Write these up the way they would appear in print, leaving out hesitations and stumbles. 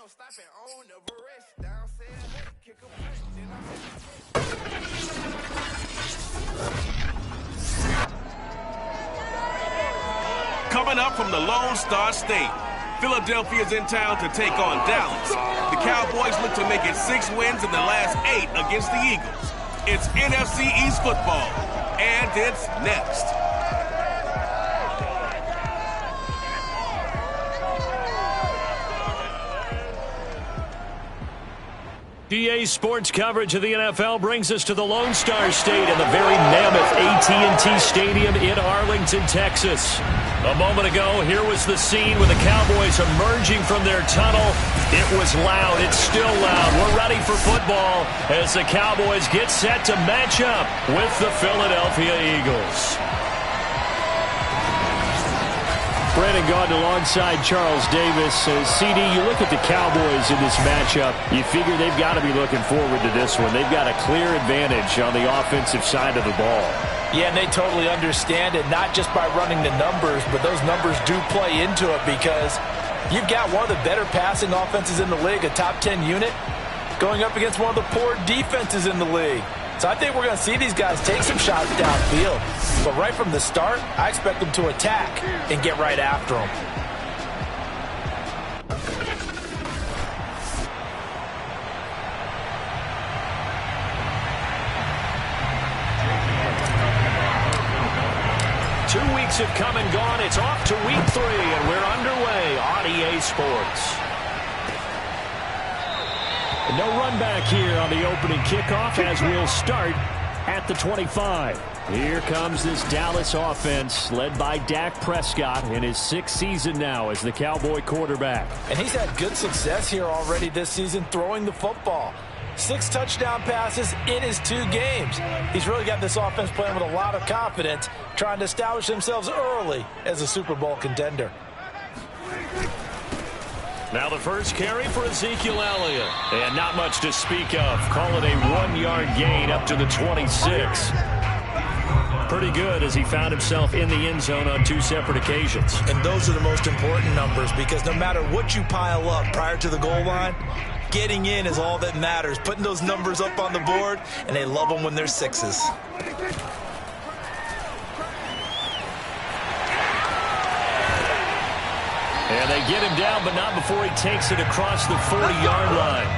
Coming up from the Lone Star State, Philadelphia's in town to take on Dallas. The Cowboys look to make it 6 wins in the last 8 against the Eagles. It's NFC East football, and it's next. EA Sports coverage of the NFL brings us to the Lone Star State in the very mammoth AT&T Stadium in Arlington, Texas. A moment ago, here was the scene with the Cowboys emerging from their tunnel. It was loud. It's still loud. We're ready for football as the Cowboys get set to match up with the Philadelphia Eagles. Brandon Gaudin alongside Charles Davis. CD, you look at the Cowboys in this matchup, you figure they've got to be looking forward to this one. They've got a clear advantage on the offensive side of the ball. Yeah, and they totally understand it, not just by running the numbers, but those numbers do play into it because you've got one of the better passing offenses in the league, a top 10 unit, going up against one of the poor defenses in the league. So I think we're going to see these guys take some shots downfield. But right from the start, I expect them to attack and get right after them. Two weeks have come and gone. It's off to week 3, and we're underway on EA Sports. No run back here on the opening kickoff as we'll start at the 25. Here comes this Dallas offense led by Dak Prescott in his 6th season now as the Cowboy quarterback. And he's had good success here already this season throwing the football. 6 touchdown passes in his 2 games. He's really got this offense playing with a lot of confidence, trying to establish themselves early as a Super Bowl contender. Now the first carry for Ezekiel Elliott. And not much to speak of. Call it a 1-yard gain up to the 26. Pretty good as he found himself in the end zone on 2 separate occasions. And those are the most important numbers because no matter what you pile up prior to the goal line, getting in is all that matters. Putting those numbers up on the board, and they love them when they're 6s. And they get him down, but not before he takes it across the 40-yard line.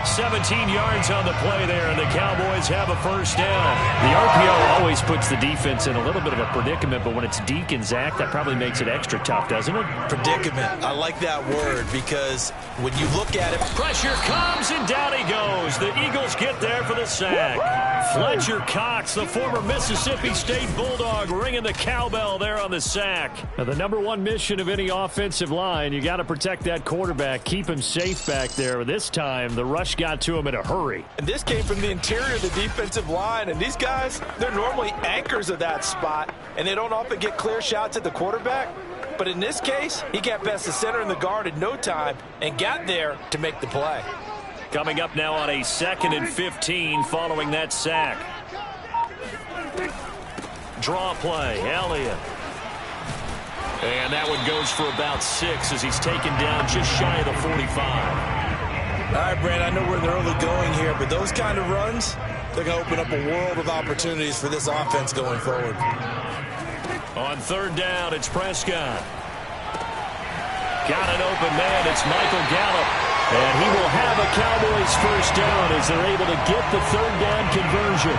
17 yards on the play there, and the Cowboys have a first down. The RPO always puts the defense in a little bit of a predicament, but when it's Deke and Zach, that probably makes it extra tough, doesn't it? Predicament. I like that word because when you look at it... Pressure comes, and down he goes. The Eagles get there for the sack. Fletcher Cox, the former Mississippi State Bulldog, ringing the cowbell there on the sack. Now, the number 1 mission of any offensive line, you got to protect that quarterback, keep him safe back there. This time, the rush got to him in a hurry. And this came from the interior of the defensive line, and these guys, they're normally anchors of that spot, and they don't often get clear shots at the quarterback. But in this case, he got past the center and the guard in no time and got there to make the play. Coming up now on a 2nd and 15 following that sack. Draw play, Elliott. And that one goes for about 6 as he's taken down just shy of the 45. All right, Brand, I know we're in the early going here, but those kind of runs, they're going to open up a world of opportunities for this offense going forward. On 3rd down, it's Prescott. Got an open man. It's Michael Gallup. And he will have a Cowboys first down as they're able to get the 3rd down conversion.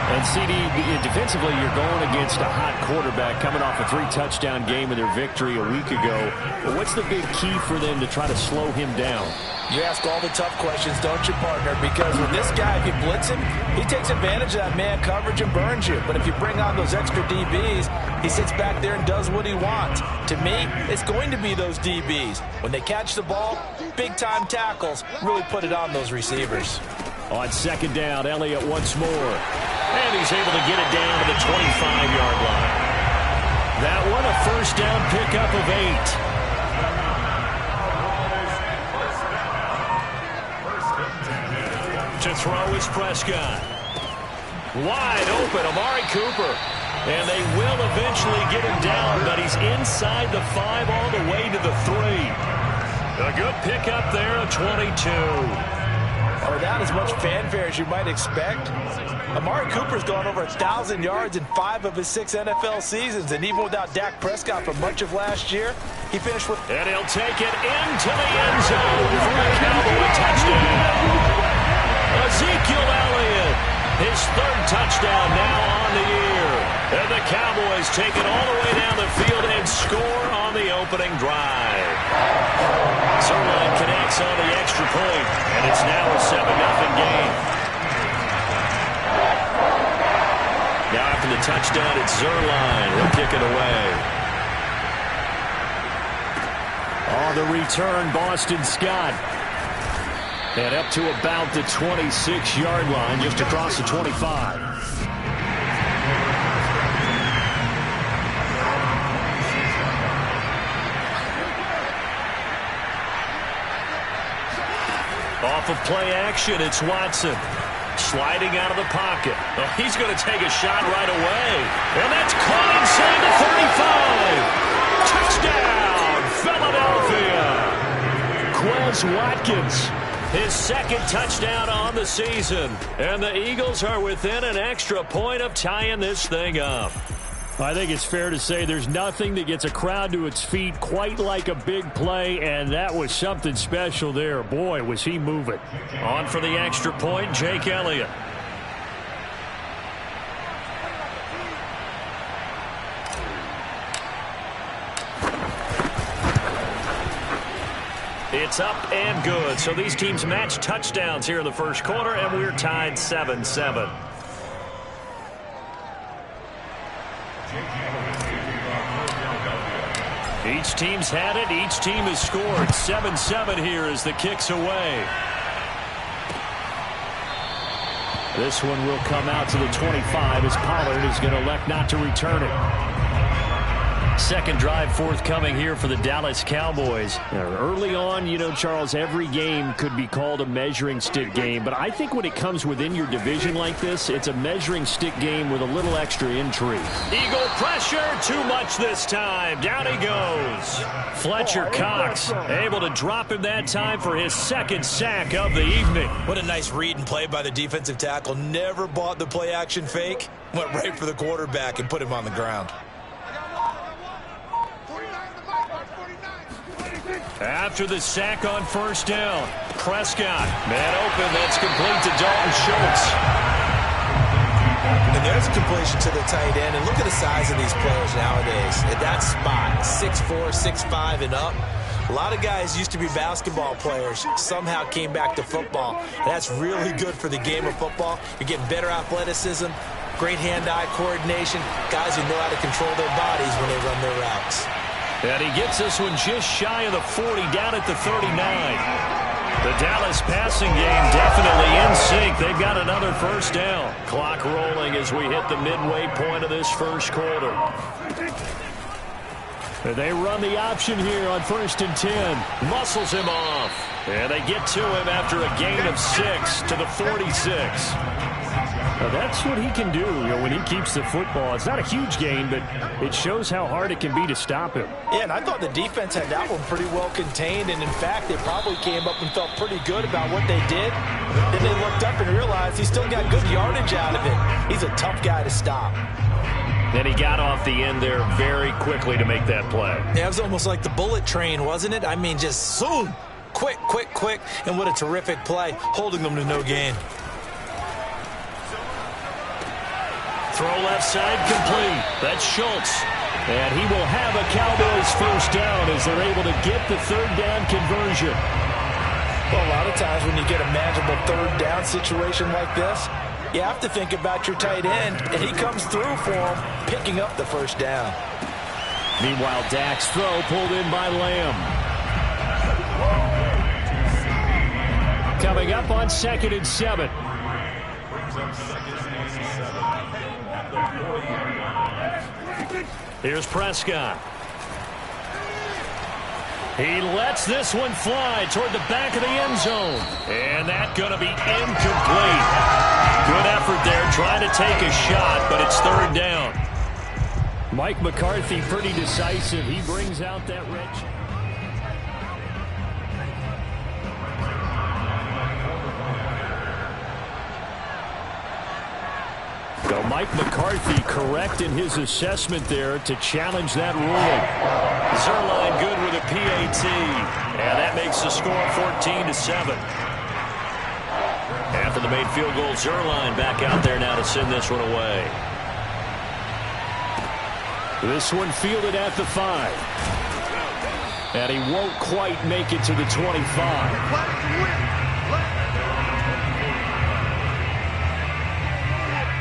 And, CD, defensively, you're going against a hot quarterback coming off a 3-touchdown game in their victory a week ago. But what's the big key for them to try to slow him down? You ask all the tough questions, don't you, partner? Because with this guy, if you blitz him, he takes advantage of that man coverage and burns you. But if you bring on those extra DBs, he sits back there and does what he wants. To me, it's going to be those DBs. When they catch the ball, big-time tackles really put it on those receivers. On 2nd down, Elliott once more. And he's able to get it down to the 25-yard line. That one, a first down pickup of 8. To throw is Prescott. Wide open, Amari Cooper. And they will eventually get him down, but he's inside the 5 all the way to the 3. A good pickup there, a 22. Without as much fanfare as you might expect, Amari Cooper's gone over 1,000 yards in 5 of his 6 NFL seasons, and even without Dak Prescott for much of last year, he finished with... And he'll take it into the end zone for a Cowboy touchdown. Ezekiel Elliott, his 3rd touchdown now on the year. And the Cowboys take it all the way down the field and score on the opening drive. Zerline connects on the extra point, and it's now a 7-0 game. Now after the touchdown, it's Zerline. He'll kick it away. On the return, Boston Scott. And up to about the 26-yard line, just across the 25. Off of play action, it's Watson. Sliding out of the pocket. Oh, he's going to take a shot right away. And that's caught inside the 35. Touchdown, Philadelphia. Quez Watkins, his 2nd touchdown on the season. And the Eagles are within an extra point of tying this thing up. I think it's fair to say there's nothing that gets a crowd to its feet quite like a big play, and that was something special there. Boy, was he moving. On for the extra point, Jake Elliott. It's up and good. So these teams match touchdowns here in the first quarter, and we're tied 7-7. Each team's had it. Each team has scored. 7-7 here as the kick's away. This one will come out to the 25 as Pollard is going to elect not to return it. Second drive forthcoming here for the Dallas Cowboys. Early on, you know, Charles, every game could be called a measuring stick game. But I think when it comes within your division like this, it's a measuring stick game with a little extra intrigue. Eagle pressure, too much this time. Down he goes. Fletcher Cox able to drop him that time for his 2nd sack of the evening. What a nice read and play by the defensive tackle. Never bought the play-action fake. Went right for the quarterback and put him on the ground. After the sack on first down, Prescott, man open, that's complete to Dalton Schultz. And there's a completion to the tight end, and look at the size of these players nowadays. At that spot, 6'4", 6'5", and up. A lot of guys used to be basketball players, somehow came back to football. And that's really good for the game of football. You're getting better athleticism, great hand-eye coordination, guys who know how to control their bodies when they run their routes. And he gets this one just shy of the 40, down at the 39. The Dallas passing game definitely in sync. They've got another first down. Clock rolling as we hit the midway point of this first quarter. They run the option here on 1st and 10. Muscles him off. And they get to him after a gain of 6 to the 46. Now that's what he can do, you know, when he keeps the football. It's not a huge gain, but it shows how hard it can be to stop him. Yeah, and I thought the defense had that one pretty well contained, and in fact, they probably came up and felt pretty good about what they did. Then they looked up and realized he still got good yardage out of it. He's a tough guy to stop. Then he got off the end there very quickly to make that play. Yeah, it was almost like the bullet train, wasn't it? I mean, just zoom, quick, quick, quick, and what a terrific play, holding them to no gain. Throw left side complete. That's Schultz. And he will have a Cowboys first down as they're able to get the 3rd down conversion. Well, a lot of times when you get a manageable 3rd down situation like this, you have to think about your tight end, and he comes through for him, picking up the first down. Meanwhile, Dak's throw pulled in by Lamb. Coming up on 2nd and 7. Here's Prescott. He lets this one fly toward the back of the end zone. And that's going to be incomplete. Good effort there trying to take a shot, but it's 3rd down. Mike McCarthy pretty decisive. He brings out that red. So Mike McCarthy correct in his assessment there to challenge that ruling. Zuerlein good with a PAT. And that makes the score 14-7. After the made field goal, Zuerlein back out there now to send this one away. This one fielded at the 5. And he won't quite make it to the 25.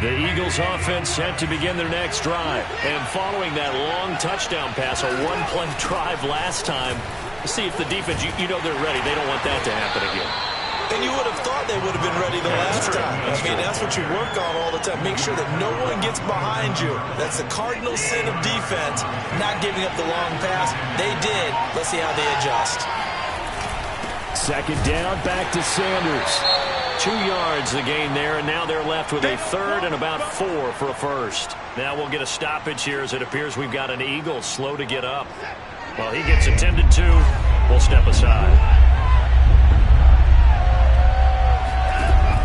The Eagles offense set to begin their next drive. And following that long touchdown pass, a one-play drive last time, see if the defense, you know they're ready. They don't want that to happen again. And you would have thought they would have been ready the last time. That's what you work on all the time. Make sure that no one gets behind you. That's the cardinal sin of defense, not giving up the long pass. They did. Let's see how they adjust. Second down, back to Sanders. 2 yards the gain there, and now they're left with a third and about 4 for a first. Now we'll get a stoppage here as it appears we've got an Eagle slow to get up. Well, he gets attended to. We'll step aside.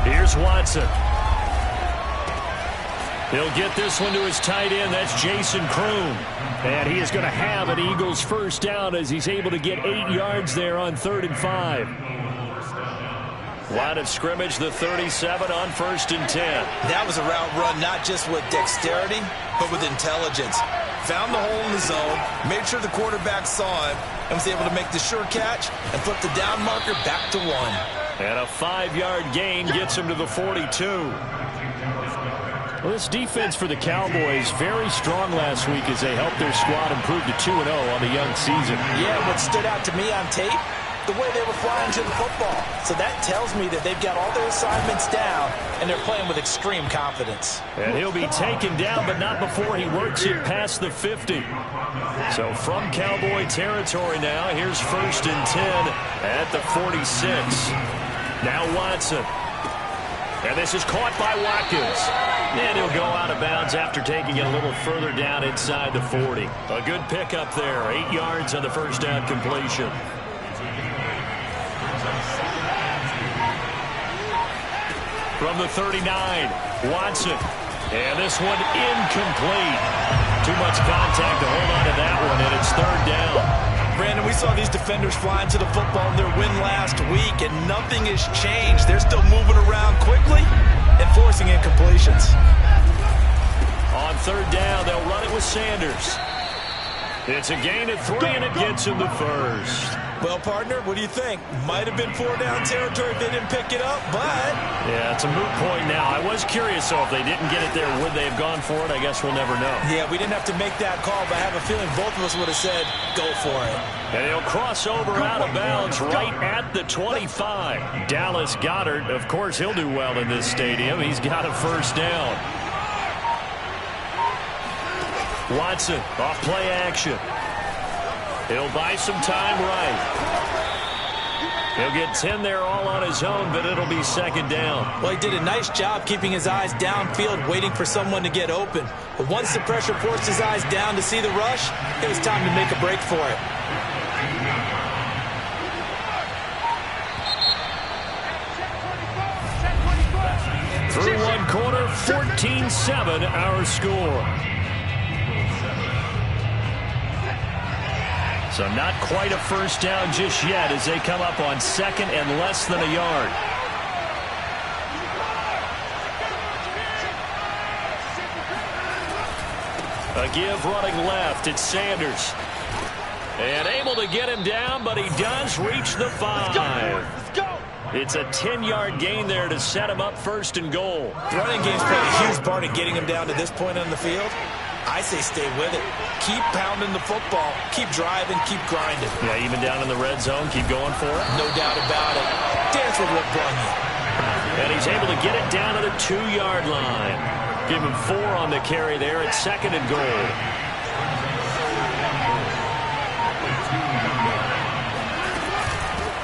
Here's Watson. He'll get this one to his tight end. That's Jason Kroom. And he is going to have an Eagles first down as he's able to get 8 yards there on 3rd and 5. Line of scrimmage, the 37 on 1st and 10. That was a route run not just with dexterity, but with intelligence. Found the hole in the zone, made sure the quarterback saw him, and was able to make the sure catch and flip the down marker back to 1. And a 5-yard gain gets him to the 42. Well, this defense for the Cowboys, very strong last week as they helped their squad improve to 2-0 on the young season. Yeah, what stood out to me on tape, the way they were flying to the football. So that tells me that they've got all their assignments down, and they're playing with extreme confidence. And he'll be taken down, but not before he works it past the 50. So from Cowboy territory now, here's 1st and 10 at the 46. Now Watson. And this is caught by Watkins. And he'll go out of bounds after taking it a little further down inside the 40. A good pickup there. 8 yards on the first down completion. From the 39, Watson. And this one incomplete. Too much contact to hold on to that one, and it's 3rd down. Brandon, we saw these defenders flying to the football in their win last week, and nothing has changed. They're still moving around quickly and forcing incompletions. On 3rd down, they'll run it with Sanders. It's a gain of 3, and it gets him the first. Well, partner, what do you think? Might have been 4-down territory if they didn't pick it up, but... Yeah, it's a moot point now. I was curious, so if they didn't get it there, would they have gone for it? I guess we'll never know. Yeah, we didn't have to make that call, but I have a feeling both of us would have said, go for it. And he'll cross over out of bounds right at the 25. Dallas Goedert, of course, he'll do well in this stadium. He's got a first down. Watson, off play action. He'll buy some time right. He'll get 10 there all on his own, but it'll be 2nd down. Well, he did a nice job keeping his eyes downfield, waiting for someone to get open. But once the pressure forced his eyes down to see the rush, it was time to make a break for it. Through one quarter, 14-7 our score. So not quite a first down just yet as they come up on 2nd and less than a yard. A give running left. It's Sanders. And able to get him down, but he does reach the 5. Let's go. It's a 10-yard gain there to set him up 1st and goal. The running game's played a huge part in getting him down to this point on the field. I say stay with it. Keep pounding the football. Keep driving. Keep grinding. Yeah, even down in the red zone, keep going for it. No doubt about it. Dance with what brung you. And he's able to get it down to the 2-yard line. Give him 4 on the carry there at 2nd and goal.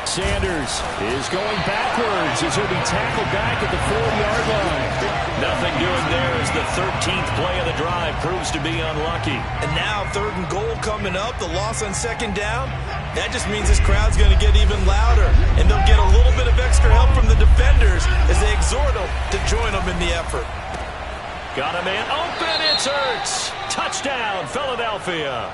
Sanders is going backwards as he'll be tackled back at the 4-yard line. Nothing doing there as the 13th play of the drive proves to be unlucky. And now 3rd and goal coming up. The loss on 2nd down. That just means this crowd's going to get even louder. And they'll get a little bit of extra help from the defenders as they exhort them to join them in the effort. Got a man open. It's Ertz. Touchdown, Philadelphia.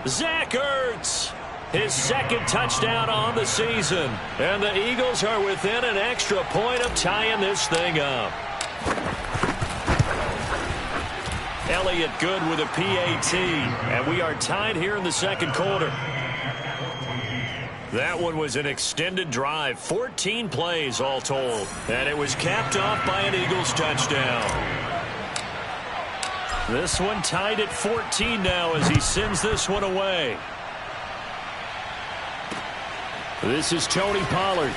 Zach Ertz, his second touchdown on the season. And the Eagles are within an extra point of tying this thing up. Elliott good with a PAT. And we are tied here in the second quarter. That one was an extended drive, 14 plays all told. And it was capped off by an Eagles touchdown. This one tied at 14 now as he sends this one away. This is Tony Pollard.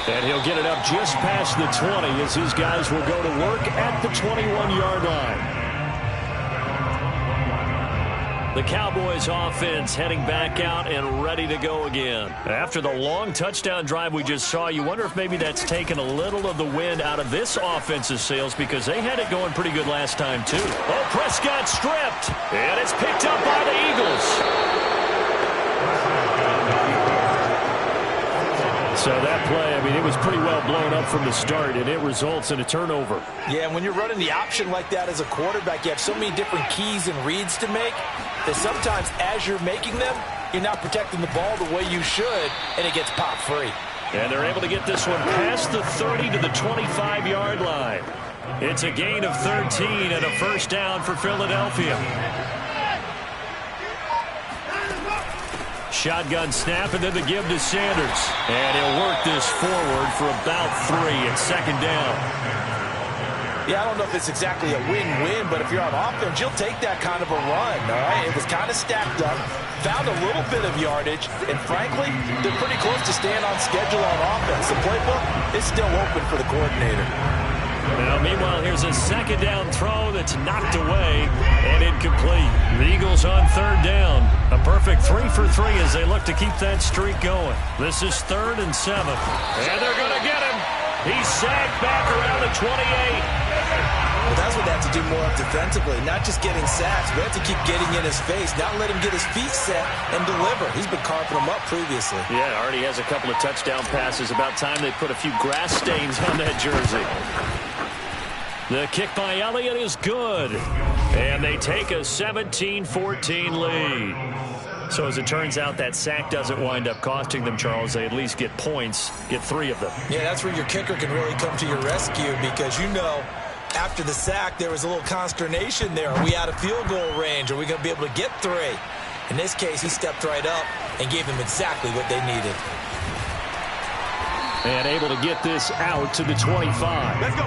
And he'll get it up just past the 20 as his guys will go to work at the 21-yard line. The Cowboys offense heading back out and ready to go again. After the long touchdown drive we just saw, you wonder if maybe that's taken a little of the wind out of this offense's sails because they had it going pretty good last time too. Oh, Prescott stripped, and it's picked up by the Eagles. So that play, I mean, it was pretty well blown up from the start, and it results in a turnover. Yeah, and when you're running the option like that as a quarterback, you have so many different keys and reads to make that sometimes as you're making them, you're not protecting the ball the way you should, and it gets popped free. And they're able to get this one past the 30 to the 25-yard line. It's a gain of 13 and a first down for Philadelphia. Shotgun snap and then the give to Sanders. And he'll work this forward for about 3 at second down. Yeah, I don't know if it's exactly a win-win, but if you're on offense, you'll take that kind of a run, all right? It was kind of stacked up, found a little bit of yardage, and frankly, they're pretty close to staying on schedule on offense. The playbook is still open for the coordinator. Now, meanwhile, here's a second down throw that's knocked away and incomplete. The Eagles on third down. A perfect 3 for 3 as they look to keep that streak going. This is 3rd and 7. And they're going to get him. He's sagged back around the 28. Well, that's what they have to do more of defensively, not just getting sacks, but have to keep getting in his face, not let him get his feet set and deliver. He's been carving them up previously. Yeah, already has a couple of touchdown passes. About time they put a few grass stains on that jersey. The kick by Elliott is good. And they take a 17-14 lead. So as it turns out, that sack doesn't wind up costing them, Charles. They at least get points, get 3 of them. Yeah, that's where your kicker can really come to your rescue because you know after the sack there was a little consternation there. Are we out of field goal range? Are we going to be able to get 3? In this case, he stepped right up and gave them exactly what they needed. And able to get this out to the 25. Let's go.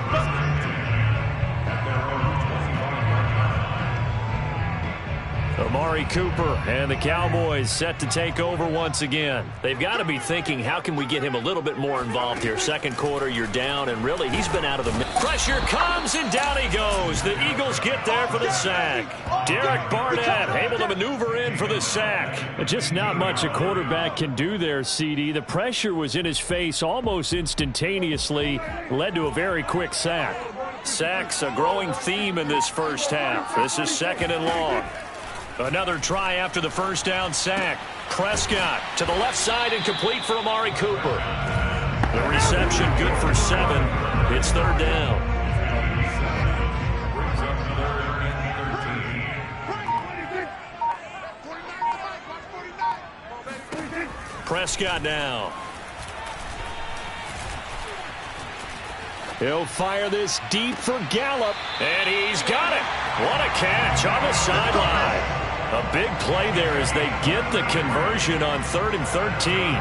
Amari Cooper and the Cowboys set to take over once again. They've got to be thinking, how can we get him a little bit more involved here? Second quarter, you're down, and really, he's been out of the mix. Pressure comes, and down he goes. The Eagles get there for the sack. Derek Barnett able to maneuver in for the sack. Just not much a quarterback can do there, CD. The pressure was in his face almost instantaneously, led to a very quick sack. Sacks, a growing theme in this first half. This is 2nd and long. Another try after the first down sack. Prescott to the left side and complete for Amari Cooper. The reception good for 7. It's 3rd down. Prescott now. He'll fire this deep for Gallup. And he's got it. What a catch on the sideline. A big play there as they get the conversion on 3rd and 13.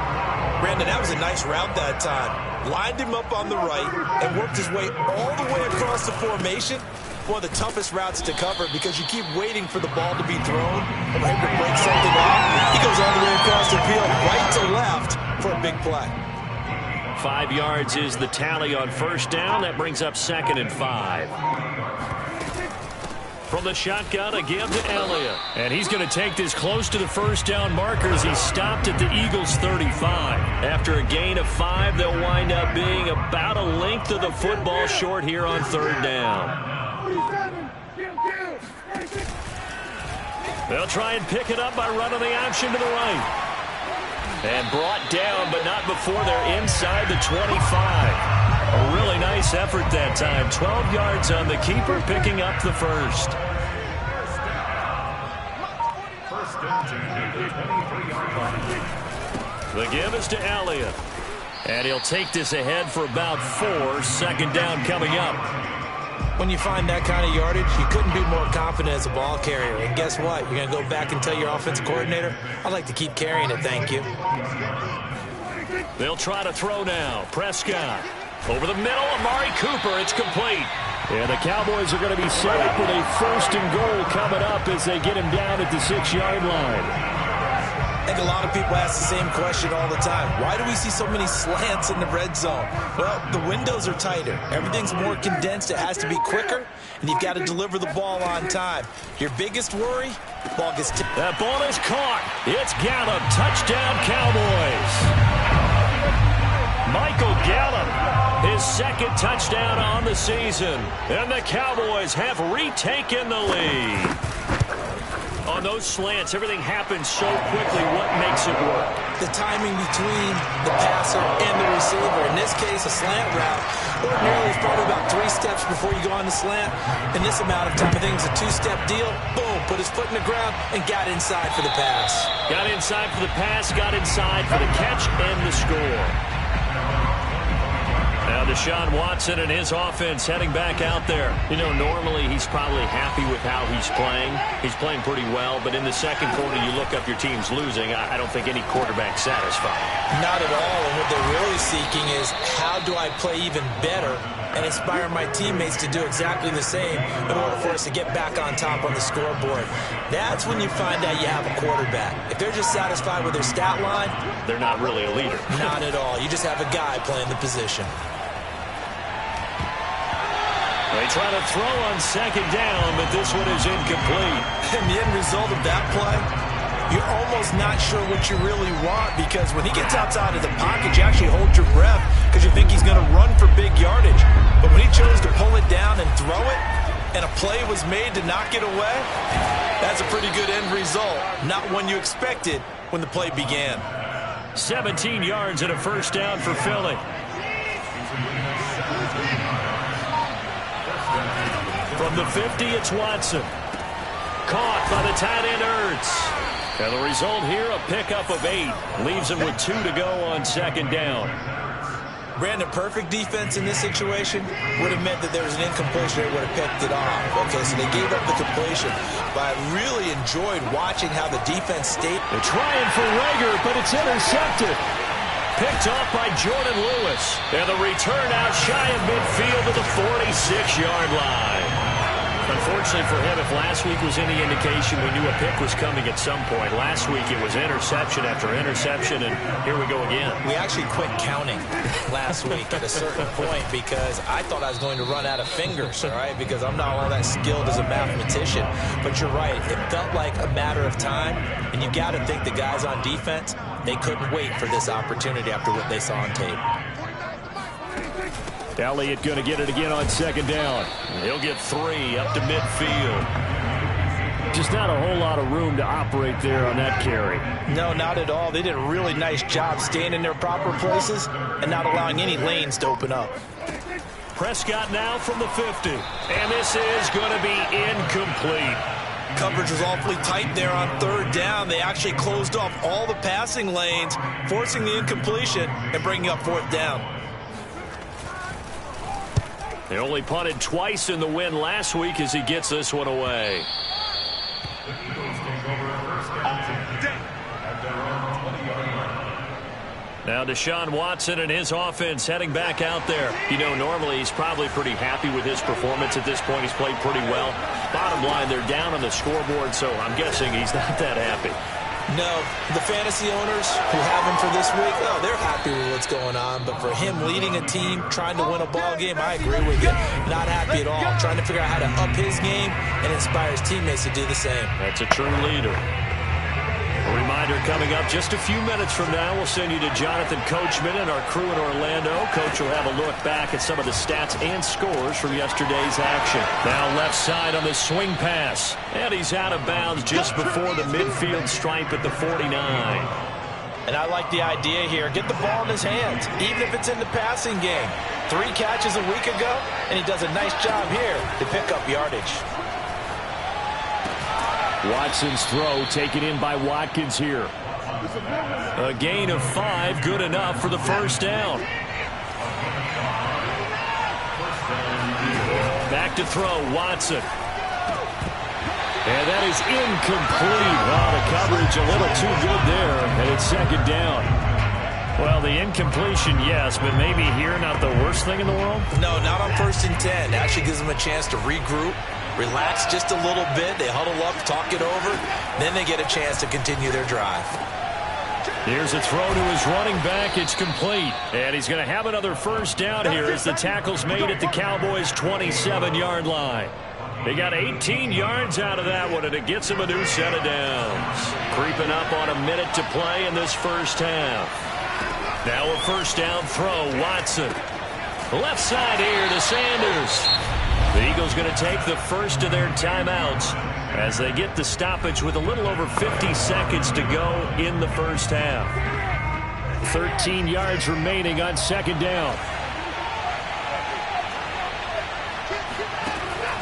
Brandon, that was a nice route that time. Lined him up on the right and worked his way all the way across the formation. One of the toughest routes to cover because you keep waiting for the ball to be thrown or him to break something off. He goes all the way across the field, right to left for a big play. 5 yards is the tally on first down. That brings up 2nd and 5. From the shotgun, a give to Elliott. And he's going to take this close to the first down markers. He stopped at the Eagles' 35. After a gain of 5, they'll wind up being about a length of the football short here on 3rd down. They'll try and pick it up by running the option to the right. And brought down, but not before they're inside the 25. A really nice effort that time. 12 yards on the keeper, picking up the first. The give is to Elliott. And he'll take this ahead for about 4. Second down coming up. When you find that kind of yardage, you couldn't be more confident as a ball carrier. And guess what? You're going to go back and tell your offensive coordinator, I'd like to keep carrying it, thank you. They'll try to throw now. Prescott. Over the middle, Amari Cooper. It's complete. And the Cowboys are going to be set up with a 1st and goal coming up as they get him down at the 6-yard line. I think a lot of people ask the same question all the time. Why do we see so many slants in the red zone? Well, the windows are tighter. Everything's more condensed. It has to be quicker, and you've got to deliver the ball on time. Your biggest worry, ball gets tipped. That ball is caught. It's Gallup. Touchdown, Cowboys. Michael Gallup, his 2nd touchdown on the season. And the Cowboys have retaken the lead. On those slants, everything happens so quickly. What makes it work? The timing between the passer and the receiver. In this case, a slant route. Ordinarily, it's probably about 3 steps before you go on the slant. In this amount of time, I think it's a 2-step deal. Boom, put his foot in the ground and got inside for the pass. Got inside for the pass, got inside for the catch and the score. Now Deshaun Watson and his offense heading back out there. You know, normally he's probably happy with how he's playing. He's playing pretty well, but in the second quarter you look up your team's losing. I don't think any quarterback's satisfied. Not at all, and what they're really seeking is how do I play even better and inspire my teammates to do exactly the same in order for us to get back on top on the scoreboard. That's when you find out you have a quarterback. If they're just satisfied with their stat line, they're not really a leader. Not at all. You just have a guy playing the position. They try to throw on 2nd down, but this one is incomplete. And the end result of that play, you're almost not sure what you really want, because when he gets outside of the pocket, you actually hold your breath because you think he's going to run for big yardage. But when he chose to pull it down and throw it, and a play was made to knock it away, that's a pretty good end result. Not one you expected when the play began. 17 yards and a 1st down for Philly. From the 50, it's Watson. Caught by the tight end, Ertz. And the result here, a pickup of 8. Leaves him with 2 to go on 2nd down. Brandon, perfect defense in this situation would have meant that there was an incompletion. They would have picked it off. Okay, so they gave up the completion. But I really enjoyed watching how the defense stayed. They're trying for Rager, but it's intercepted. Picked off by Jordan Lewis. And the return out shy of midfield to the 46-yard line. Unfortunately for him, if last week was any indication, we knew a pick was coming at some point. Last week it was interception after interception, and here we go again. We actually quit counting last week at a certain point because I thought I was going to run out of fingers, all right, because I'm not all that skilled as a mathematician. But you're right. It felt like a matter of time, and you got to think the guys on defense, they couldn't wait for this opportunity after what they saw on tape. Elliott going to get it again on 2nd down. He'll get 3 up to midfield. Just not a whole lot of room to operate there on that carry. No, not at all. They did a really nice job staying in their proper places and not allowing any lanes to open up. Prescott now from the 50. And this is going to be incomplete. Coverage was awfully tight there on 3rd down. They actually closed off all the passing lanes, forcing the incompletion and bringing up 4th down. They only punted twice in the win last week as he gets this one away. Now Deshaun Watson and his offense heading back out there. You know, normally he's probably pretty happy with his performance at this point. He's played pretty well. Bottom line, they're down on the scoreboard, so I'm guessing he's not that happy. No, the fantasy owners who have him for this week, oh, they're happy with what's going on. But for him leading a team, trying to win a ball game, I agree with you. Not happy at all. Trying to figure out how to up his game and inspire his teammates to do the same. That's a true leader. A reminder coming up just a few minutes from now. We'll send you to Jonathan Coachman and our crew in Orlando. Coach will have a look back at some of the stats and scores from yesterday's action. Now left side on the swing pass. And he's out of bounds just before the midfield stripe at the 49. And I like the idea here. Get the ball in his hands, even if it's in the passing game. 3 catches a week ago, and he does a nice job here to pick up yardage. Watson's throw taken in by Watkins here. A gain of 5, good enough for the first down. Back to throw, Watson. And that is incomplete. Wow, the coverage a little too good there, and it's second down. Well, the incompletion, yes, but maybe here not the worst thing in the world? No, not on 1st and 10. Actually gives them a chance to regroup, relax just a little bit. They huddle up, talk it over. Then they get a chance to continue their drive. Here's a throw to his running back. It's complete. And he's going to have another first down here as the tackle's made at the Cowboys' 27-yard line. They got 18 yards out of that one, and it gets him a new set of downs. Creeping up on a minute to play in this first half. Now a first down throw, Watson. Left side here to Sanders. The Eagles going to take the first of their timeouts as they get the stoppage with a little over 50 seconds to go in the first half. 13 yards remaining on second down.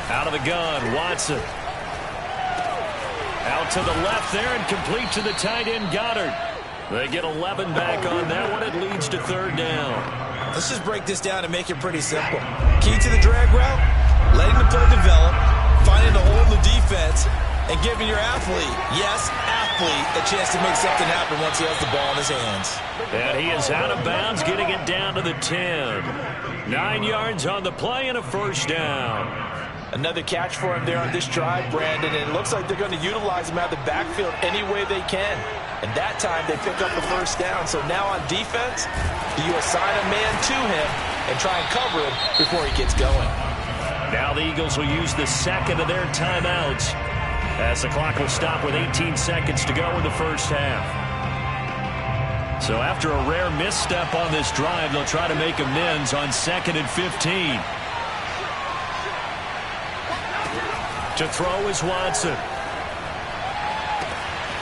Out of the gun, Watson. Out to the left there and complete to the tight end, Goddard. They get 11 back on that one. It leads to third down. Let's just break this down and make it pretty simple. Key to the drag route, letting the play develop, finding the hole in the defense, and giving your athlete, yes, athlete, a chance to make something happen once he has the ball in his hands. And he is out of bounds, getting it down to the 10. 9 yards on the play and a first down. Another catch for him there on this drive, Brandon, and it looks like they're going to utilize him out of the backfield any way they can. And that time they pick up the first down. So now on defense, do you assign a man to him and try and cover him before he gets going? Now the Eagles will use the second of their timeouts as the clock will stop with 18 seconds to go in the first half. So after a rare misstep on this drive, they'll try to make amends on 2nd and 15. To throw is Watson.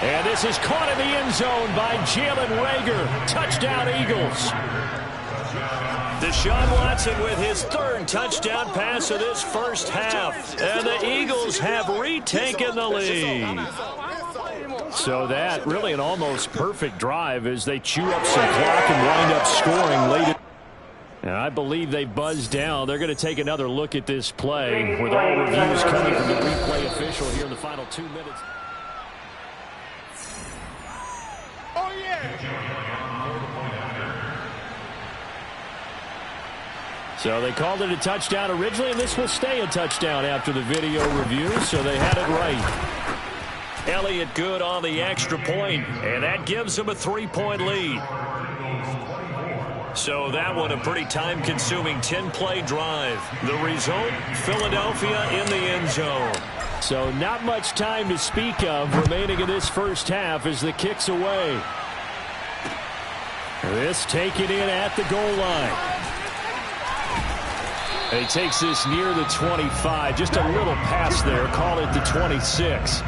And this is caught in the end zone by Jalen Reagor. Touchdown, Eagles. Deshaun Watson with his 3rd touchdown pass of this first half. And the Eagles have retaken the lead. So that really an almost perfect drive as they chew up some clock and wind up scoring late. And I believe they buzzed down. They're going to take another look at this play with all reviews coming from the replay official here in the final 2 minutes. Oh, yeah. So they called it a touchdown originally, and this will stay a touchdown after the video review, so they had it right. Elliott good on the extra point, and that gives them a 3-point lead. So that one a pretty time-consuming 10-play drive. The result, Philadelphia in the end zone. So not much time to speak of remaining in this first half as the kick's away. This taken in at the goal line. And he takes this near the 25. Just a little pass there. Call it the 26.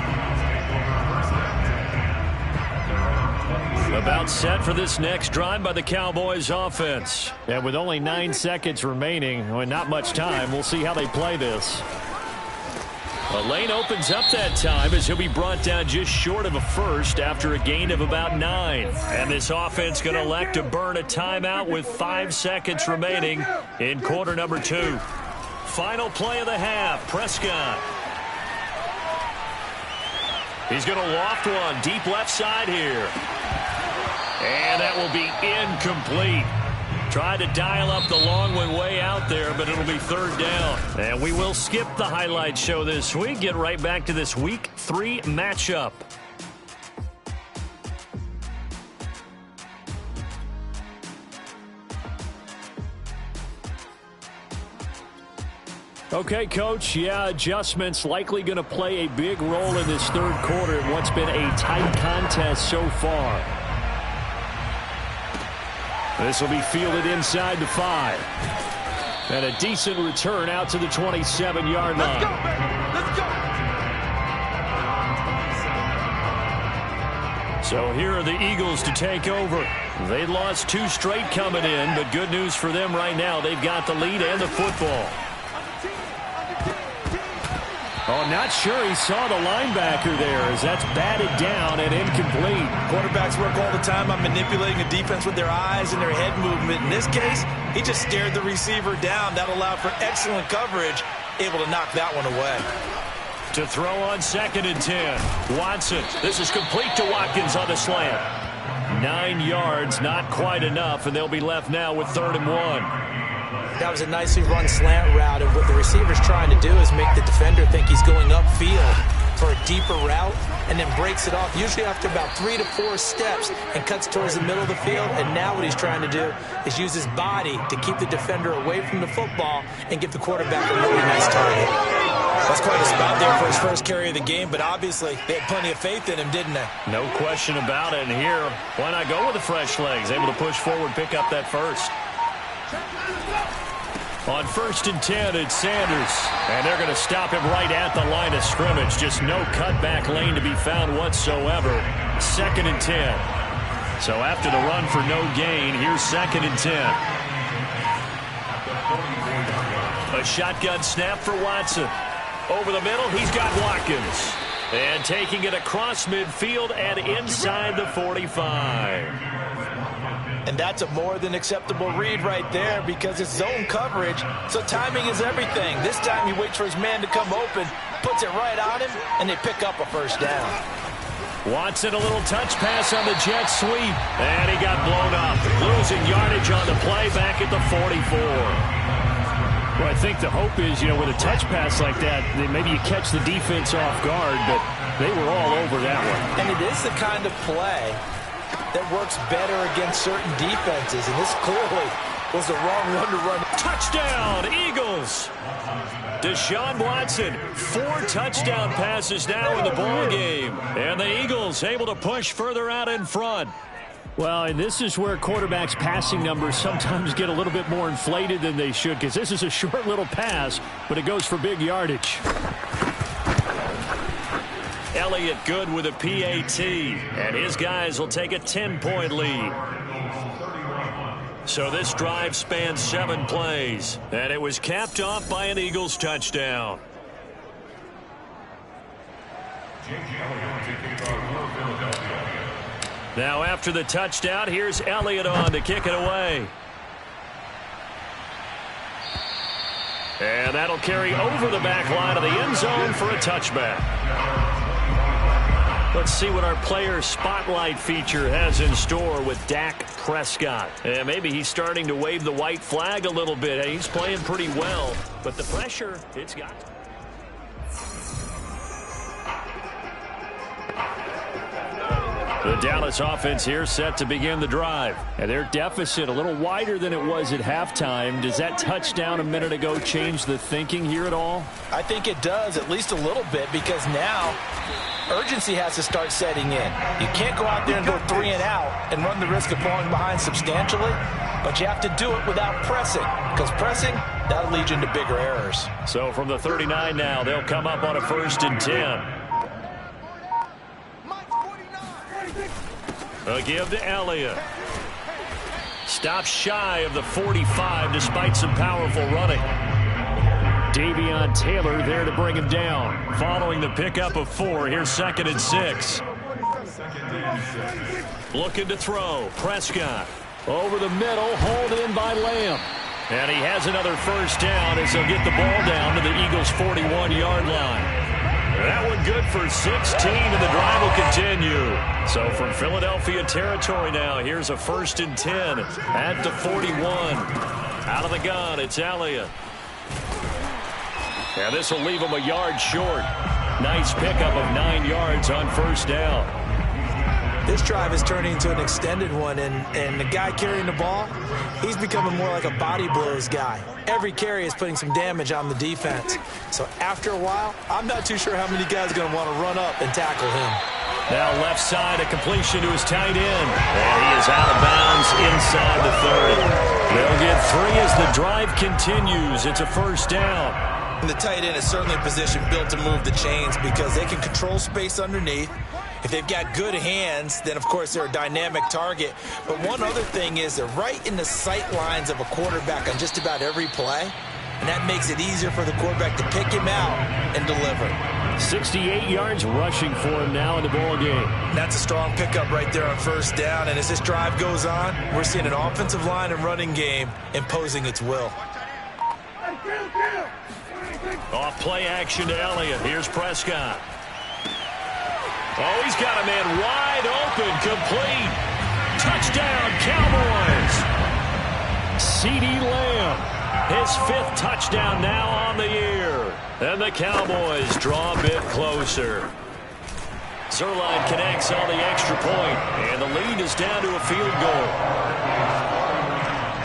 About set for this next drive by the Cowboys offense. And with only 9 seconds remaining, and not much time, we'll see how they play this. A lane opens up that time as he'll be brought down just short of a first after a gain of about 9. And this offense going to elect to burn a timeout with 5 seconds remaining in quarter number 2. Final play of the half, Prescott. He's going to loft one deep left side here. And that will be incomplete. Tried to dial up the long one way out there, but it'll be third down. And we will skip the highlight show this week. Get right back to this Week 3 matchup. Okay, Coach, yeah, adjustments likely going to play a big role in this third quarter in what's been a tight contest so far. This will be fielded inside the 5. And a decent return out to the 27-yard line. Let's go, baby. Let's go. So here are the Eagles to take over. They lost 2 straight coming in, but good news for them right now. They've got the lead and the football. Oh, not sure he saw the linebacker there as that's batted down and incomplete. Quarterbacks work all the time on manipulating a defense with their eyes and their head movement. In this case, he just stared the receiver down. That allowed for excellent coverage, able to knock that one away. To throw on 2nd and 10. Watson. This is complete to Watkins on the slant. 9 yards, not quite enough, and they'll be left now with 3rd and 1. That was a nicely run slant route, and what the receiver's trying to do is make the defender think he's going upfield for a deeper route, and then breaks it off, usually after about 3 to 4 steps, and cuts towards the middle of the field. And now what he's trying to do is use his body to keep the defender away from the football and give the quarterback a really nice target. That's quite a spot there for his first carry of the game, but obviously they had plenty of faith in him, didn't they? No question about it. And here, why not go with the fresh legs? Able to push forward, pick up that first. On 1st and 10, it's Sanders. And they're going to stop him right at the line of scrimmage. Just no cutback lane to be found whatsoever. 2nd and 10. So after the run for no gain, here's 2nd and 10. A shotgun snap for Watson. Over the middle, he's got Watkins. And taking it across midfield and inside the 45. And that's a more than acceptable read right there because it's zone coverage, so timing is everything. This time he waits for his man to come open, puts it right on him, and they pick up a first down. Watson, a little touch pass on the jet sweep, and he got blown up. Losing yardage on the play back at the 44. Well, I think the hope is, with a touch pass like that, maybe you catch the defense off guard, but they were all over that one. And it is the kind of play that works better against certain defenses, and this clearly was the wrong one to run. Touchdown, Eagles! Deshaun Watson, 4 touchdown passes now in the ball game, and the Eagles able to push further out in front. Well, and this is where quarterbacks' passing numbers sometimes get a little bit more inflated than they should, because this is a short little pass, but it goes for big yardage. Elliott good with a PAT, and his guys will take a 10-point lead. So this drive spans 7 plays, and it was capped off by an Eagles touchdown. Now after the touchdown, here's Elliott on to kick it away. And that'll carry over the back line of the end zone for a touchback. Let's see what our player spotlight feature has in store with Dak Prescott. And maybe he's starting to wave the white flag a little bit. He's playing pretty well, but the pressure, it's got. The Dallas offense here set to begin the drive. And their deficit a little wider than it was at halftime. Does that touchdown a minute ago change the thinking here at all? I think it does, at least a little bit, because now urgency has to start setting in. You can't go out there and go 3 and out and run the risk of falling behind substantially, but you have to do it without pressing, because pressing, that'll lead you into bigger errors. So from the 39 now, they'll come up on a 1st and 10. A give to Elliott. Stops shy of the 45 despite some powerful running. Davion Taylor there to bring him down. Following the pickup of 4, here's 2nd and 6. Looking to throw. Prescott. Over the middle, hauled in by Lamb. And he has another first down as they'll get the ball down to the Eagles' 41-yard line. That one good for 16, and the drive will continue. So from Philadelphia territory now, here's a 1st and 10 at the 41. Out of the gun, it's Elliott. And this will leave him a yard short. Nice pickup of 9 yards on 1st down. This drive is turning into an extended one, and the guy carrying the ball, he's becoming more like a body blows guy. Every carry is putting some damage on the defense. So after a while, I'm not too sure how many guys are going to want to run up and tackle him. Now left side, a completion to his tight end. And he is out of bounds inside the 30. They'll get 3 as the drive continues. It's a 1st down. And the tight end is certainly a position built to move the chains because they can control space underneath. If they've got good hands, then, of course, they're a dynamic target. But one other thing is they're right in the sight lines of a quarterback on just about every play, and that makes it easier for the quarterback to pick him out and deliver. 68 yards rushing for him now in the ball game. That's a strong pickup right there on first down, and as this drive goes on, we're seeing an offensive line and running game imposing its will. Off play action to Elliott. Here's Prescott. Oh, he's got a man wide open, complete. Touchdown, Cowboys. CeeDee Lamb, his 5th touchdown now on the year. And the Cowboys draw a bit closer. Zerline connects on the extra point, and the lead is down to a field goal.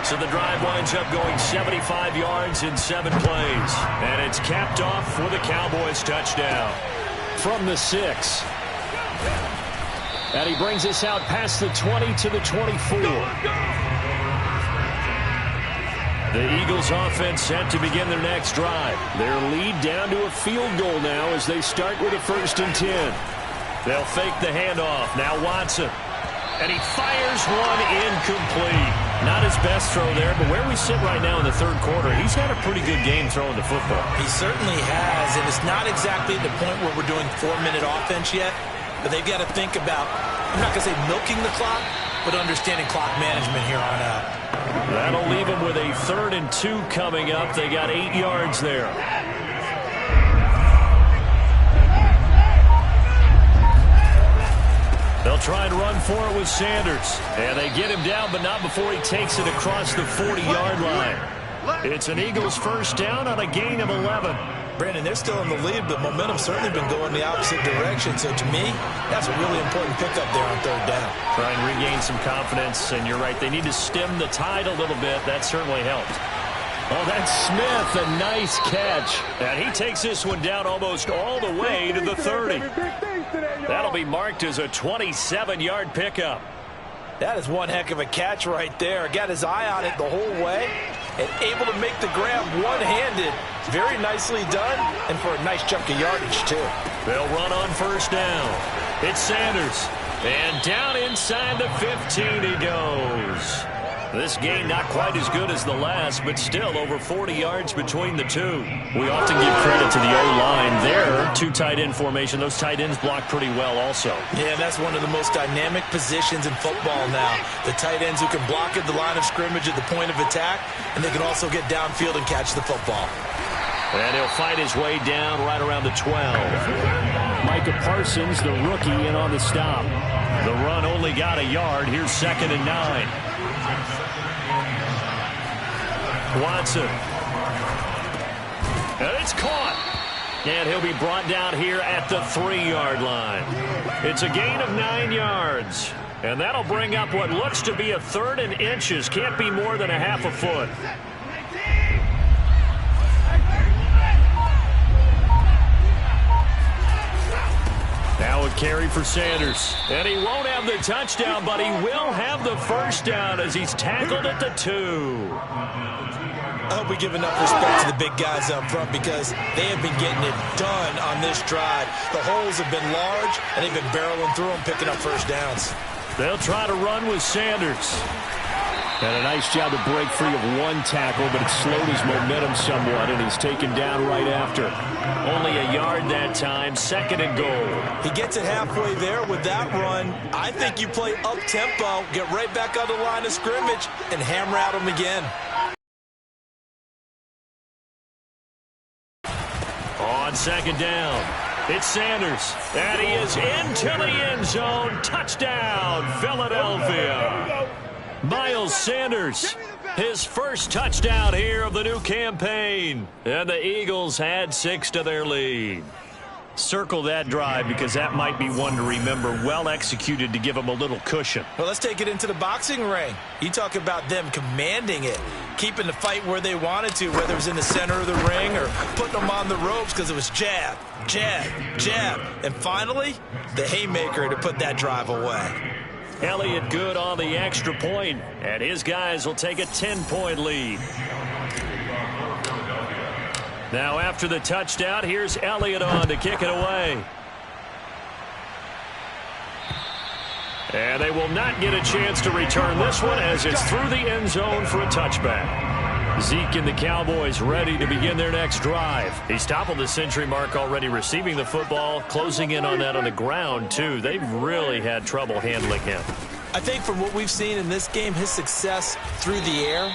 So the drive winds up going 75 yards in 7 plays. And it's capped off with a Cowboys touchdown. From the 6. And he brings us out past the 20 to the 24. The Eagles offense set to begin their next drive. Their lead down to a field goal now as they start with a 1st and 10. They'll fake the handoff. Now Watson. And he fires one incomplete. Not his best throw there, but where we sit right now in the 3rd quarter, he's had a pretty good game throwing the football. He certainly has, and it's not exactly the point where we're doing 4-minute offense yet, but they've got to think about, I'm not going to say milking the clock, but understanding clock management here on out. That'll leave them with a 3rd and 2 coming up. They got 8 yards there. They'll try and run for it with Sanders. And they get him down, but not before he takes it across the 40-yard line. It's an Eagles 1st down on a gain of 11. Brandon, they're still in the lead, but momentum's certainly been going the opposite direction. So to me, that's a really important pickup there on 3rd down. Try and regain some confidence, and you're right. They need to stem the tide a little bit. That certainly helped. Oh, that's Smith, a nice catch. And he takes this one down almost all the way to the 30. That'll be marked as a 27-yard pickup. That is one heck of a catch right there. Got his eye on it the whole way and able to make the grab one-handed. Very nicely done, and for a nice chunk of yardage, too. They'll run on 1st down. It's Sanders. And down inside the 15 he goes. This game not quite as good as the last, but still over 40 yards between the two. We often give credit to the O-line there. 2 tight end formation. Those tight ends block pretty well also. Yeah, that's one of the most dynamic positions in football now. The tight ends who can block at the line of scrimmage at the point of attack, and they can also get downfield and catch the football. And he'll fight his way down right around the 12. Micah Parsons, the rookie, in on the stop. The run only got a yard. Here's 2nd and 9. Watson. And it's caught. And he'll be brought down here at the 3-yard line. It's a gain of 9 yards. And that'll bring up what looks to be a 3rd and inches. Can't be more than a half a foot. Now a carry for Sanders. And he won't have the touchdown, but he will have the 1st down as he's tackled at the 2. I hope we give enough respect to the big guys up front because they have been getting it done on this drive. The holes have been large, and they've been barreling through them, picking up 1st downs. They'll try to run with Sanders. And a nice job to break free of 1 tackle, but it slowed his momentum somewhat, and he's taken down right after. Only a yard that time, 2nd and goal. He gets it halfway there with that run. I think you play up-tempo, get right back on the line of scrimmage, and hammer at him again. On 2nd down, it's Sanders. And he is into the end zone. Touchdown, Philadelphia. Miles Sanders, his 1st touchdown here of the new campaign. And the Eagles add 6 to their lead. Circle that drive because that might be one to remember. Well executed to give them a little cushion. Well, let's take it into the boxing ring. You talk about them commanding it, keeping the fight where they wanted to, whether it was in the center of the ring or putting them on the ropes because it was jab, jab, jab. And finally, the haymaker to put that drive away. Elliott good on the extra point, and his guys will take a 10-point lead. Now after the touchdown, here's Elliott on to kick it away. And they will not get a chance to return this one as it's through the end zone for a touchback. Zeke and the Cowboys ready to begin their next drive. He's toppled the century mark already receiving the football, closing in on that on the ground, too. They've really had trouble handling him. I think from what we've seen in this game, his success through the air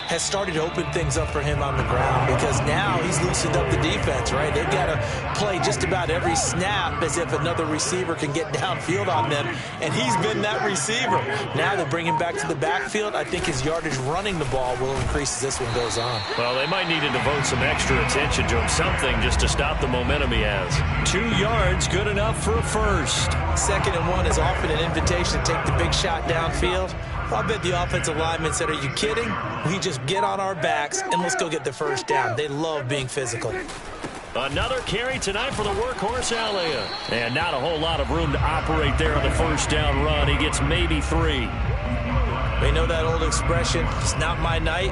has started to open things up for him on the ground because now he's loosened up the defense, right? They've got to play just about every snap as if another receiver can get downfield on them, and he's been that receiver. Now they bring him back to the backfield. I think his yardage running the ball will increase as this one goes on. Well, they might need to devote some extra attention to him, something just to stop the momentum he has. 2 yards, good enough for a first. 2nd and 1 is often an invitation to take the big shot downfield. I bet the offensive linemen said, are you kidding? We just get on our backs and let's go get the first down. They love being physical. Another carry tonight for the workhorse Elliott. And not a whole lot of room to operate there on the first down run. He gets maybe 3. We know that old expression, it's not my night.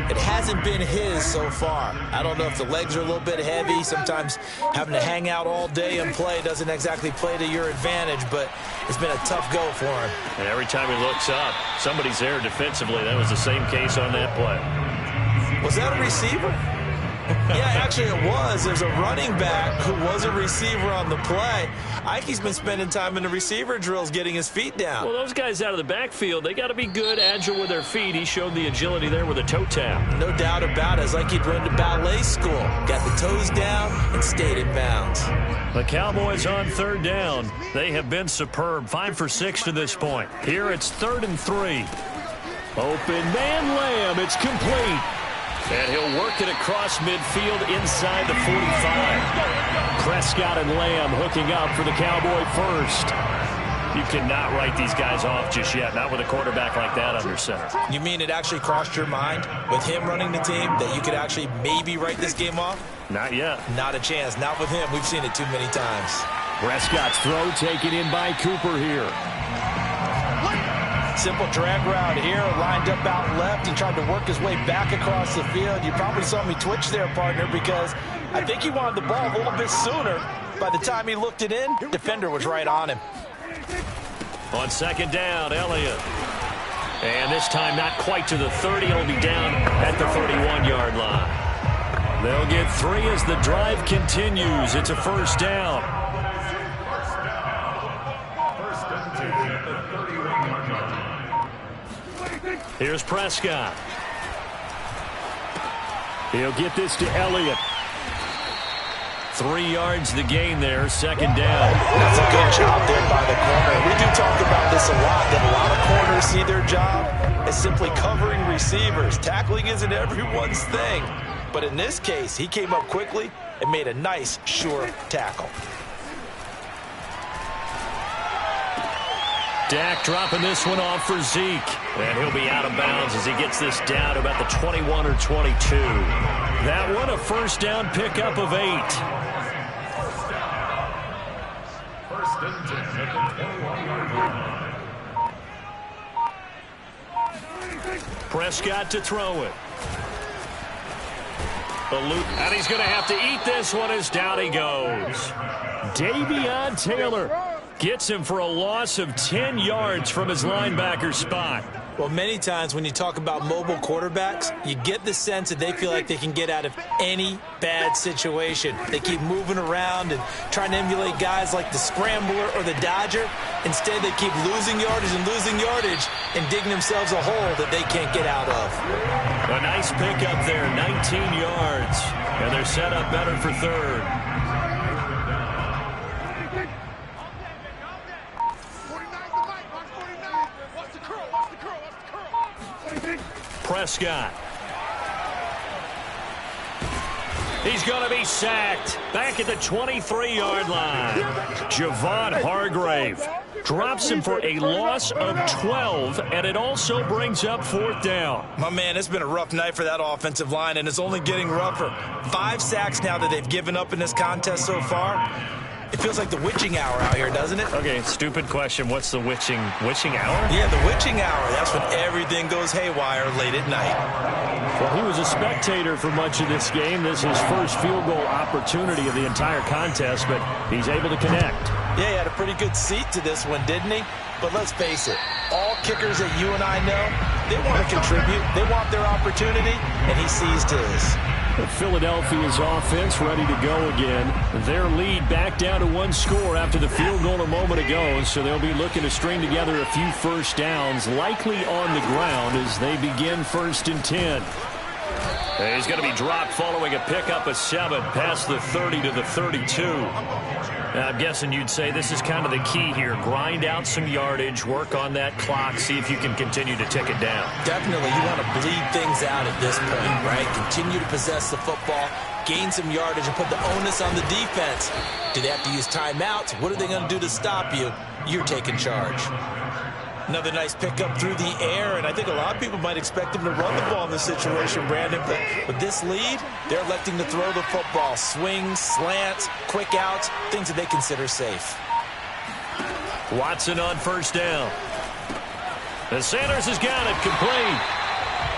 It hasn't been his so far. I don't know if the legs are a little bit heavy. Sometimes having to hang out all day and play doesn't exactly play to your advantage, but it's been a tough go for him. And every time he looks up, somebody's there defensively. That was the same case on that play. Was that a receiver? Yeah, actually it was. There's a running back who was a receiver on the play. Ike's been spending time in the receiver drills getting his feet down. Well, those guys out of the backfield, they got to be good, agile with their feet. He showed the agility there with a toe tap. No doubt about it. It's like he'd run to ballet school. Got the toes down and stayed in bounds. The Cowboys on 3rd down. They have been superb. 5 for 6 to this point. Here it's 3rd and 3. Open man Lamb. It's complete. And he'll work it across midfield inside the 45. Prescott and Lamb hooking up for the Cowboy first. You cannot write these guys off just yet, not with a quarterback like that under center. You mean it actually crossed your mind with him running the team that you could actually maybe write this game off? Not yet. Not a chance. Not with him. We've seen it too many times. Prescott's throw taken in by Cooper here. Simple drag route here, lined up out left and tried to work his way back across the field. You probably saw me twitch there, partner, because I think he wanted the ball a little bit sooner. By the time he looked it in, defender was right on him. On 2nd down, Elliott. And this time not quite to the 30. It'll be down at the 31-yard line. They'll get 3 as the drive continues. It's a first down. Here's Prescott. He'll get this to Elliott. 3 yards the gain there, 2nd down. That's a good job there by the corner. We do talk about this a lot, that a lot of corners see their job as simply covering receivers. Tackling isn't everyone's thing. But in this case, he came up quickly and made a nice, sure tackle. Dak dropping this one off for Zeke. And he'll be out of bounds as he gets this down to about the 21 or 22. That one a first down pickup of 8. Prescott to throw it. And he's going to have to eat this one as down he goes. Davion Taylor gets him for a loss of 10 yards from his linebacker spot. Well, many times when you talk about mobile quarterbacks, you get the sense that they feel like they can get out of any bad situation. They keep moving around and trying to emulate guys like the Scrambler or the Dodger. Instead, they keep losing yardage and digging themselves a hole that they can't get out of. A nice pickup there, 19 yards. And they're set up better for 3rd. Prescott. He's going to be sacked. Back at the 23-yard line. Javon Hargrave drops him for a loss of 12, and it also brings up 4th down. My man, it's been a rough night for that offensive line, and it's only getting rougher. 5 sacks now that they've given up in this contest so far. It feels like the witching hour out here, doesn't it? Okay, stupid question. What's the witching hour? Yeah, the witching hour. That's when everything goes haywire late at night. Well, he was a spectator for much of this game. This is his first field goal opportunity of the entire contest, but he's able to connect. Yeah, he had a pretty good seat to this one, didn't he? But let's face it, all kickers that you and I know, they want to contribute. They want their opportunity, and he seized his. Philadelphia's offense ready to go again. Their lead back down to one score after the field goal a moment ago, so they'll be looking to string together a few first downs, likely on the ground as they begin 1st and 10. He's going to be dropped following a pickup of 7 past the 30 to the 32. Now, I'm guessing you'd say this is kind of the key here. Grind out some yardage, work on that clock, see if you can continue to tick it down. Definitely, you want to bleed things out at this point, right? Continue to possess the football, gain some yardage, and put the onus on the defense. Do they have to use timeouts? What are they going to do to stop you? You're taking charge. Another nice pickup through the air, and I think a lot of people might expect him to run the ball in this situation, Brandon. But with this lead, they're electing to throw the football. Swings, slants, quick outs, things that they consider safe. Watson on 1st down. And Sanders has got it, complete.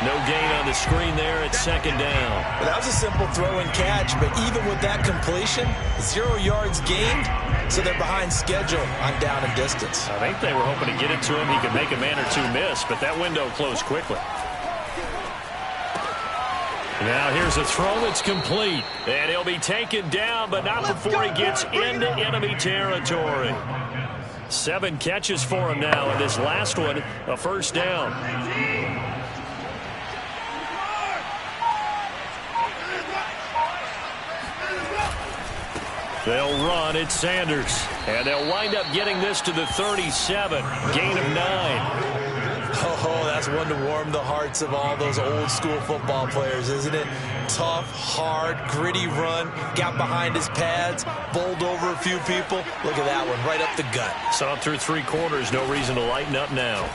No gain on the screen there at 2nd down. Well, that was a simple throw and catch, but even with that completion, 0 yards gained, so they're behind schedule on down and distance. I think they were hoping to get it to him. He could make a man or two miss, but that window closed quickly. Now here's a throw that's complete. And he'll be taken down, but not before he gets into enemy territory. 7 catches for him now, and this last one, a 1st down. They'll run. It's Sanders. And they'll wind up getting this to the 37. Gain of 9. Oh, that's one to warm the hearts of all those old school football players, isn't it? Tough, hard, gritty run. Got behind his pads. Bowled over a few people. Look at that one. Right up the gut. Saw it through 3 quarters. No reason to lighten up now.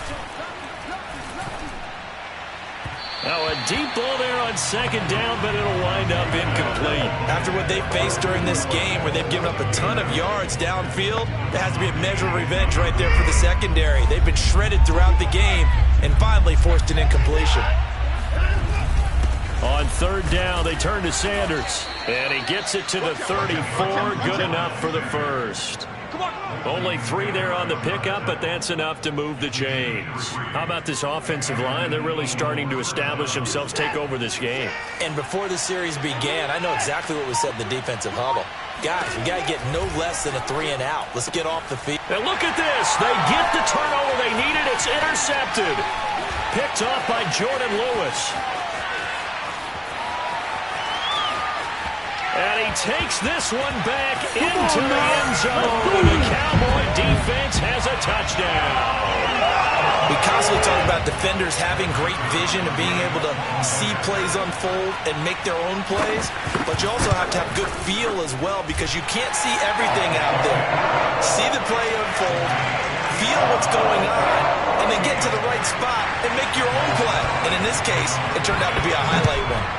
Now a deep ball there on 2nd down, but it'll wind up incomplete. After what they've faced during this game, where they've given up a ton of yards downfield, there has to be a measure of revenge right there for the secondary. They've been shredded throughout the game and finally forced an incompletion. On 3rd down, they turn to Sanders. And he gets it to the 34. Good enough for the 1st. Only 3 there on the pickup, but that's enough to move the chains. How about this offensive line? They're really starting to establish themselves, take over this game. And before the series began, I know exactly what was said in the defensive huddle. Guys, we got to get no less than a 3 and out. Let's get off the field. And look at this. They get the turnover they needed. It's intercepted. Picked off by Jordan Lewis. And he takes this one back into the end zone. The Cowboy defense has a touchdown. We constantly talk about defenders having great vision and being able to see plays unfold and make their own plays. But you also have to have good feel as well, because you can't see everything out there. See the play unfold, feel what's going on, and then get to the right spot and make your own play. And in this case, it turned out to be a highlight one.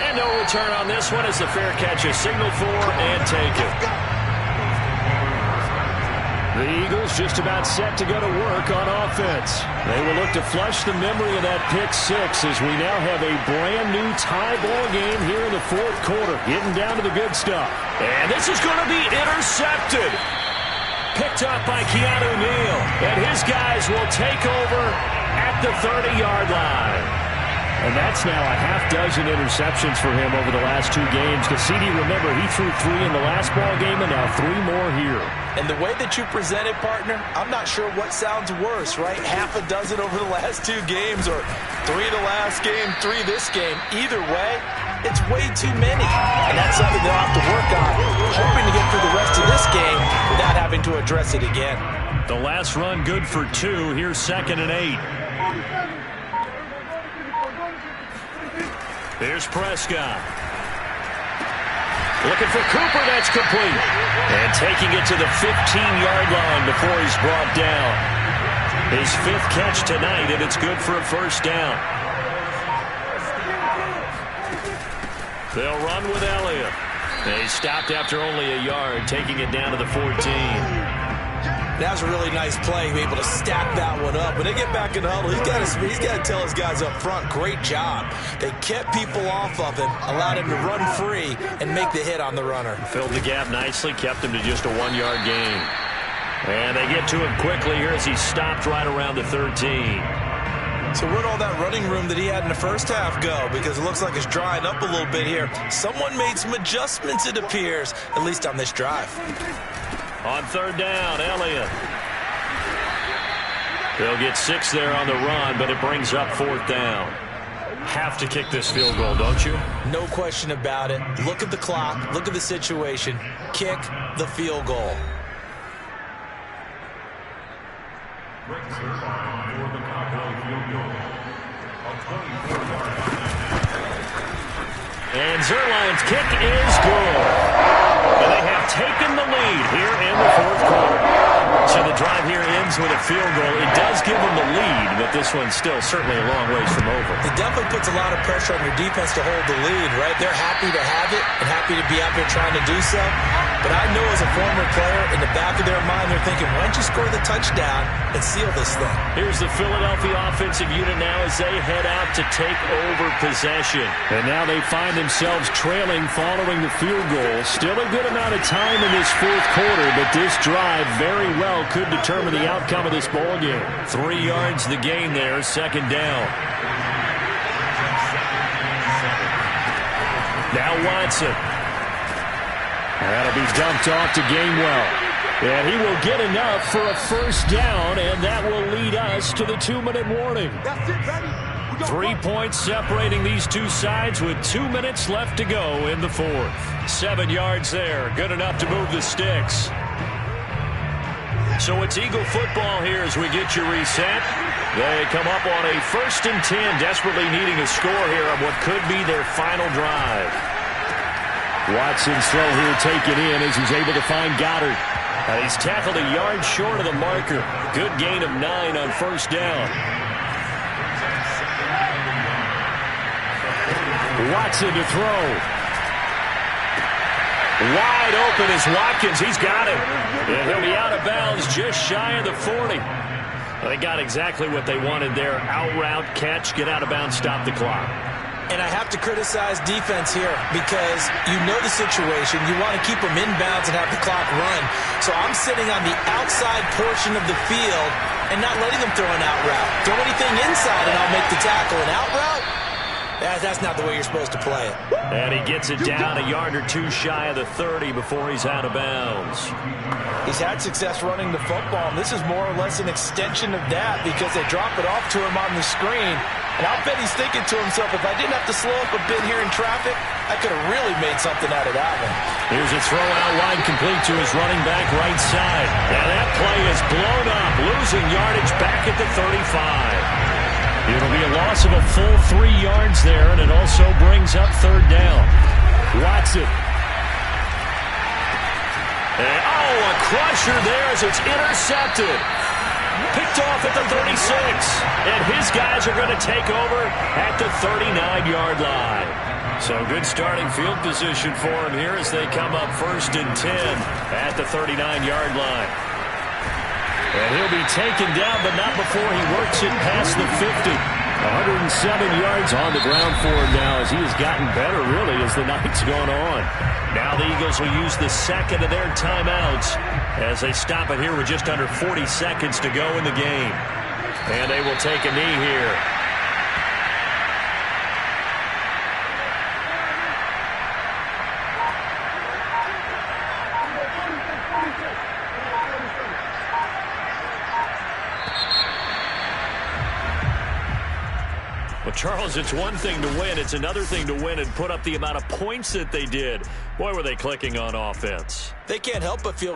And no return on this one as the fair catch is signaled for and taken. The Eagles just about set to go to work on offense. They will look to flush the memory of that pick 6 as we now have a brand new tie ball game here in the 4th quarter. Getting down to the good stuff. And this is going to be intercepted. Picked up by Keanu Neal. And his guys will take over at the 30-yard line. And that's now a half-dozen interceptions for him over the last 2 games. Cassidy, remember, he threw 3 in the last ball game and now 3 more here. And the way that you present it, partner, I'm not sure what sounds worse, right? Half a dozen over the last 2 games, or 3 the last game, 3 this game. Either way, it's way too many. And that's something they'll have to work on, hoping to get through the rest of this game without having to address it again. The last run good for 2. Here's 2nd and 8. Here's Prescott. Looking for Cooper. That's complete. And taking it to the 15-yard line before he's brought down. His 5th catch tonight, and it's good for a 1st down. They'll run with Elliott. They stopped after only a yard, taking it down to the 14. That was a really nice play, be able to stack that one up. When they get back in the huddle, he's got to tell his guys up front, great job. They kept people off of him, allowed him to run free and make the hit on the runner. Filled the gap nicely, kept him to just a 1-yard gain. And they get to him quickly here as he stopped right around the 13. So where'd all that running room that he had in the first half go? Because it looks like it's drying up a little bit here. Someone made some adjustments, it appears, at least on this drive. On third down, Elliott. They'll get 6 there on the run, but it brings up 4th down. Have to kick this field goal, don't you? No question about it. Look at the clock. Look at the situation. Kick the field goal. And Zerline's kick is good. And they have taken the lead here in the 4th quarter. So the drive here ends with a field goal. It does give them the lead, but this one's still certainly a long ways from over. It definitely puts a lot of pressure on your defense to hold the lead, right? They're happy to have it and happy to be out there trying to do so. But I know as a former player, in the back of their mind, they're thinking, why don't you score the touchdown and seal this thing? Here's the Philadelphia offensive unit now as they head out to take over possession. And now they find themselves trailing following the field goal. Still a good amount of time in this 4th quarter, but this drive very well could determine the outcome of this ball game. 3 yards the gain there, 2nd down. Now Watson. That'll be dumped off to Gainwell. And he will get enough for a 1st down, and that will lead us to the 2-minute warning. 3 points separating these two sides with 2 minutes left to go in the 4th. 7 yards there, good enough to move the sticks. So it's Eagle football here as we get you reset. They come up on a 1st and 10, desperately needing a score here on what could be their final drive. Watson's throw here taken in as he's able to find Goddard. And he's tackled a yard short of the marker. Good gain of 9 on 1st down. Watson to throw. Wide open is Watkins. He's got him. And he'll be out of bounds just shy of the 40. They got exactly what they wanted there. Out route, catch, get out of bounds, stop the clock. And I have to criticize defense here because you know the situation. You want to keep them inbounds and have the clock run. So I'm sitting on the outside portion of the field and not letting them throw an out route. Throw anything inside and I'll make the tackle. An out route? That's not the way you're supposed to play it. And he gets it down a yard or 2 shy of the 30 before he's out of bounds. He's had success running the football, and this is more or less an extension of that because they drop it off to him on the screen. And I'll bet he's thinking to himself, if I didn't have to slow up a bit here in traffic, I could have really made something out of that one. Here's a throw out wide complete to his running back right side. And that play is blown up, losing yardage back at the 35. It'll be a loss of a full 3 yards there, and it also brings up 3rd down. Watson. And, a crusher there as it's intercepted. Picked off at the 36. And his guys are going to take over at the 39-yard line. So good starting field position for him here as they come up 1st and 10 at the 39-yard line. And he'll be taken down, but not before he works it past the 50. 107 yards on the ground for him now as he has gotten better, really, as the night's gone on. Now the Eagles will use the 2nd of their timeouts as they stop it here with just under 40 seconds to go in the game. And they will take a knee here. Well, Charles, it's one thing to win. It's another thing to win and put up the amount of points that they did. Boy, were they clicking on offense. They can't help but feel